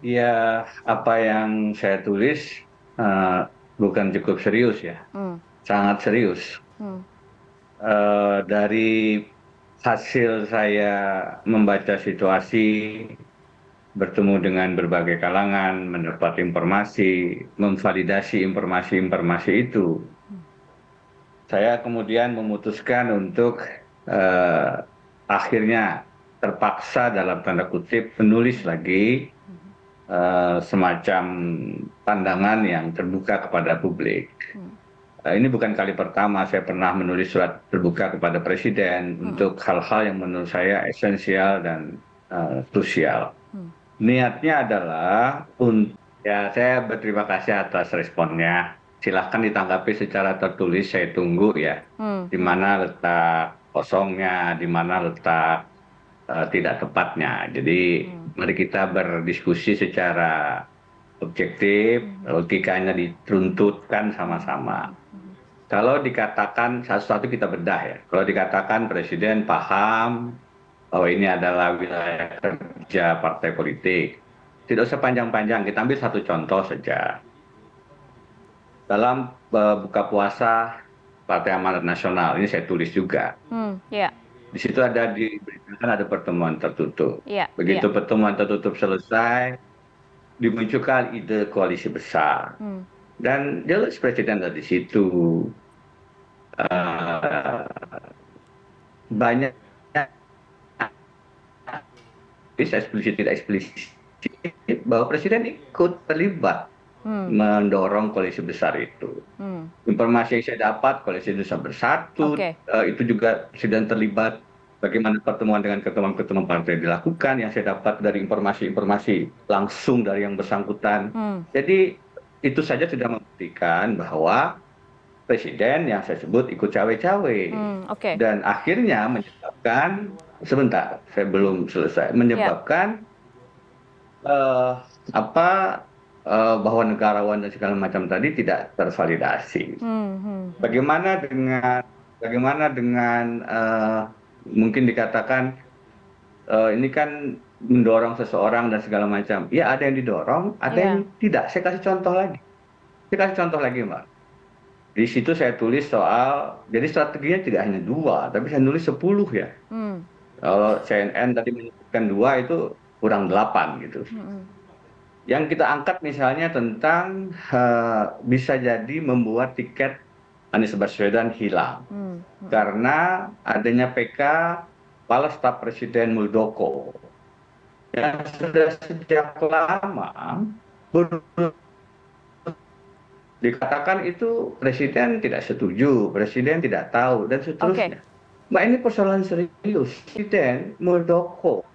Ya, apa yang saya tulis eh, bukan cukup serius ya, Hmm, sangat serius. hmm, Dari hasil saya membaca situasi, bertemu dengan berbagai kalangan, mendapat informasi, memvalidasi informasi-informasi itu, saya kemudian memutuskan untuk eh, akhirnya terpaksa dalam tanda kutip menulis lagi semacam pandangan yang terbuka kepada publik. hmm, Ini bukan kali pertama saya pernah menulis surat terbuka kepada Presiden hmm, untuk hal-hal yang menurut saya esensial dan krusial. hmm, Niatnya adalah untuk, ya saya berterima kasih atas responnya. Silahkan ditanggapi secara tertulis, saya tunggu ya. hmm, Di hmm, mana letak kosongnya, di mana letak tidak tepatnya. Jadi hmm, mari kita berdiskusi secara objektif, hmm, logikanya dituntutkan hmm, sama-sama. hmm, hmm. Kalau dikatakan satu-satu kita bedah ya. Kalau dikatakan Presiden paham bahwa ini adalah wilayah kerja partai politik, tidak usah panjang-panjang. Kita ambil satu contoh saja. Dalam buka puasa Partai Amanat Nasional, ini saya tulis juga. Iya, Di situ ada diberitakan ada pertemuan tertutup. iya, iya. Begitu pertemuan tertutup selesai, dimunculkan ide koalisi besar. Hmm, Dan jelas Presiden ada di situ. Eh, banyak eksplisit tidak eksplisit bahwa Presiden ikut terlibat hmm, mendorong koalisi besar itu. hmm. Informasi yang saya dapat, koalisi Indonesia Bersatu, Oke, itu juga Presiden terlibat. Bagaimana pertemuan dengan ketemuan-ketemuan partai dilakukan, yang saya dapat dari informasi-informasi langsung dari yang bersangkutan. hmm, Jadi itu saja sudah membuktikan bahwa Presiden yang saya sebut ikut cawe-cawe. hmm, oke. Dan akhirnya menyebabkan, sebentar, saya belum selesai, Iya, menyebabkan eh, apa bahwa negarawan dan segala macam tadi tidak tervalidasi. hmm, hmm, hmm. Bagaimana dengan mungkin dikatakan ini kan mendorong seseorang dan segala macam. Ya ada yang didorong, ada Iya, yang tidak. Saya kasih contoh lagi. Saya kasih contoh lagi, Mbak. Di situ saya tulis soal, jadi strateginya tidak hanya dua, tapi saya nulis 10 ya. hmm, Kalau CNN tadi menyebutkan dua itu kurang 8 gitu. hmm, hmm, Yang kita angkat misalnya tentang bisa jadi membuat tiket Anies Baswedan hilang hmm, hmm. karena adanya PK Kepala Staf Presiden Muldoko yang sudah sejak lama dikatakan itu presiden tidak setuju, presiden tidak tahu dan Oke. seterusnya. Mbak ini persoalan serius. Presiden Muldoko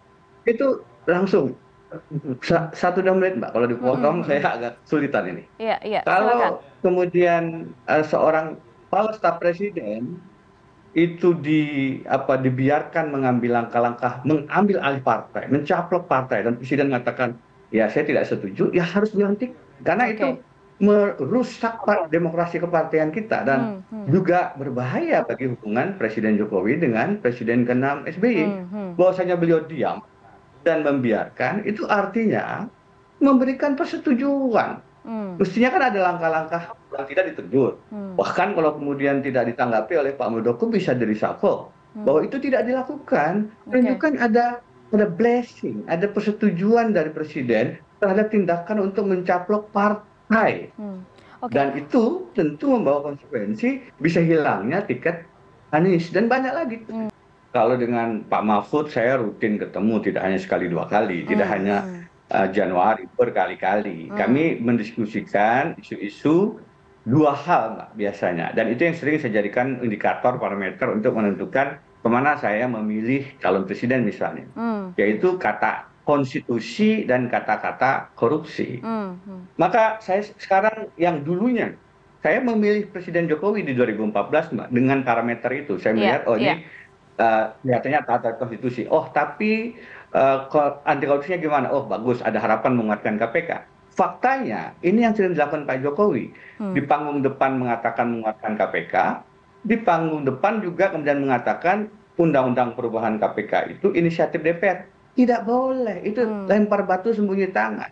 itu langsung 1 2 menit Mbak. Kalau Hmm, hmm, dipotong hmm, saya hmm. agak kesulitan ini. Iya, iya, silakan. Kalau kemudian seorang kepala staf presiden itu dibiarkan mengambil langkah-langkah, mengambil alih partai, mencaplok partai, dan presiden mengatakan, ya saya tidak setuju, ya harus dihentikan. Karena Oke. itu merusak demokrasi kepartaian kita dan Hmm, hmm, juga berbahaya bagi hubungan Presiden Jokowi dengan Presiden ke-6 SBY. hmm, hmm, Bahwasanya beliau diam dan membiarkan, itu artinya memberikan persetujuan. hmm, Mestinya kan ada langkah-langkah yang tidak ditegur. hmm, Bahkan kalau kemudian tidak ditanggapi oleh Pak Muldoko bisa di-reshuffle. hmm. Bahwa itu tidak dilakukan, Oke. menunjukkan ada blessing, ada persetujuan dari Presiden terhadap tindakan untuk mencaplok partai. Hmm. Oke. Dan itu tentu membawa konsekuensi bisa hilangnya tiket Anies. Dan banyak lagi. Hmm, Kalau dengan Pak Mahfud saya rutin ketemu, tidak hanya sekali dua kali, tidak hmm, hanya hmm, Januari, berkali-kali. hmm, Kami mendiskusikan isu-isu dua hal, Mbak, biasanya. Dan itu yang sering saya jadikan indikator parameter untuk menentukan kemana saya memilih calon presiden misalnya. hmm, Yaitu kata konstitusi dan kata-kata korupsi. hmm, hmm. Maka saya sekarang yang dulunya, saya memilih Presiden Jokowi di 2014, Mbak, dengan parameter itu. Saya Iya, melihat, oh iya. ini kelihatannya taat konstitusi. Oh, tapi anti korupsinya gimana? Oh, bagus, ada harapan menguatkan KPK. Faktanya, ini yang sedang dilakukan Pak Jokowi. Di Hmm, panggung depan mengatakan menguatkan KPK, di panggung depan juga kemudian mengatakan undang-undang perubahan KPK itu inisiatif DPR. Tidak boleh, itu hmm, lempar batu sembunyi tangan.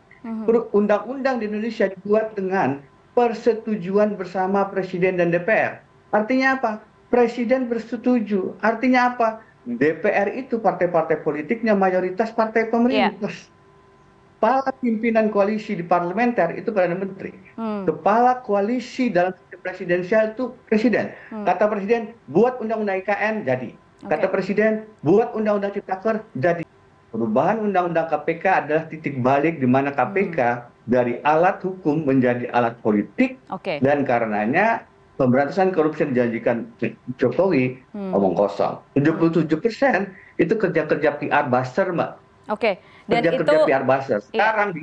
Undang-undang di Indonesia dibuat dengan persetujuan bersama Presiden dan DPR. Artinya apa? Presiden bersetuju. Artinya apa? DPR itu partai-partai politiknya mayoritas partai pemerintah. Kepala pimpinan koalisi di parlementer itu Perdana Menteri. Kepala koalisi dalam sistem presidensial itu Presiden. Kata Presiden, buat undang-undang IKN, jadi. Kata Presiden, buat undang-undang Ciptaker, jadi. Perubahan undang-undang KPK adalah titik balik di mana KPK dari alat hukum menjadi alat politik. Dan karenanya pemberantasan korupsi yang dijanjikan Jokowi omong kosong. 77% itu kerja-kerja PR buzzer, Mbak. Dan kerja-kerja PR buzzer. Sekarang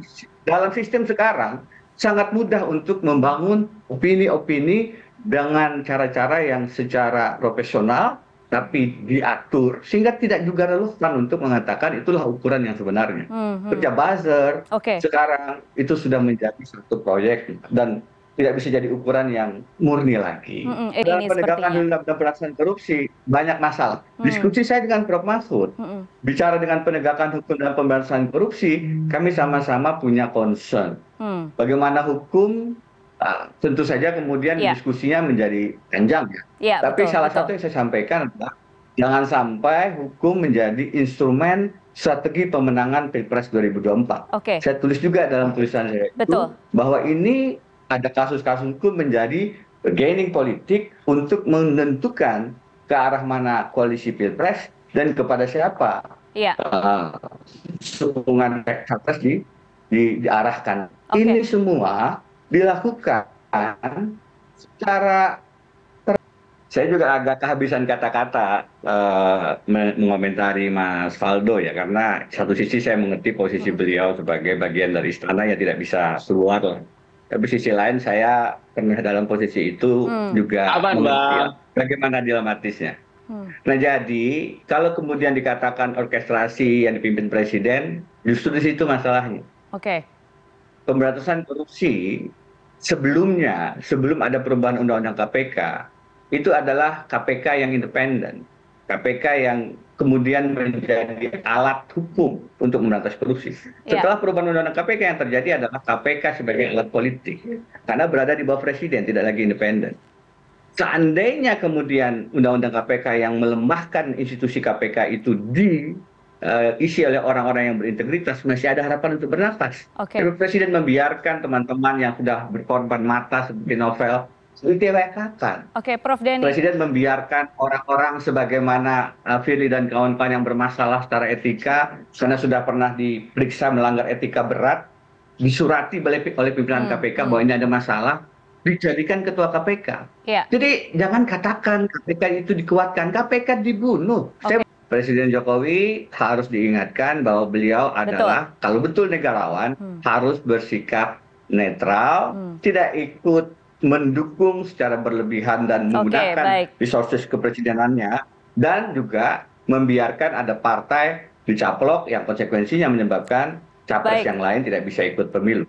dalam sistem sekarang sangat mudah untuk membangun opini-opini dengan cara-cara yang secara profesional tapi diatur sehingga tidak juga relevan untuk mengatakan itulah ukuran yang sebenarnya. Kerja buzzer sekarang itu sudah menjadi satu proyek dan tidak bisa jadi ukuran yang murni lagi. Dalam penegakan dan pemberantasan korupsi banyak masalah. Diskusi saya dengan Prof. Mahfud, bicara dengan penegakan hukum dan pemberantasan korupsi, kami sama-sama punya concern. Bagaimana hukum, tentu saja kemudian diskusinya menjadi panjang ya. Tapi salah satu yang saya sampaikan adalah jangan sampai hukum menjadi instrumen strategi pemenangan Pilpres 2024. Saya tulis juga dalam tulisan saya itu bahwa ini ada kasus-kasus hukum menjadi bargaining politik untuk menentukan ke arah mana koalisi Pilpres dan kepada siapa dukungan capres diarahkan. Ini semua dilakukan secara saya juga agak kehabisan kata-kata mengomentari Mas Faldo ya, karena satu sisi saya mengerti posisi beliau sebagai bagian dari istana yang tidak bisa keluar lah. Tapi sisi lain saya pernah dalam posisi itu juga mengerti bagaimana dilematisnya. Nah jadi kalau kemudian dikatakan orkestrasi yang dipimpin Presiden, justru di situ masalahnya. Pemberantasan korupsi sebelum ada perubahan undang-undang KPK, itu adalah KPK yang independen. KPK yang kemudian menjadi alat hukum untuk memberantas korupsi. Setelah perubahan undang-undang KPK yang terjadi adalah KPK sebagai alat politik. Karena berada di bawah Presiden, tidak lagi independen. Seandainya kemudian undang-undang KPK yang melemahkan institusi KPK itu diisi oleh orang-orang yang berintegritas, masih ada harapan untuk bernafas. Presiden membiarkan teman-teman yang sudah berkorban mata seperti novel ditewekakan. Prof. Denny. Presiden membiarkan orang-orang sebagaimana Firly dan kawan-kawan yang bermasalah secara etika karena sudah pernah diperiksa melanggar etika berat, disurati oleh pimpinan KPK bahwa ini ada masalah, dijadikan ketua KPK. Jadi jangan katakan KPK itu dikuatkan, KPK dibunuh. Presiden Jokowi harus diingatkan bahwa beliau adalah kalau betul negarawan harus bersikap netral, tidak ikut mendukung secara berlebihan dan menggunakan resources kepresidenannya, dan juga membiarkan ada partai dicaplok yang konsekuensinya menyebabkan capres yang lain tidak bisa ikut pemilu.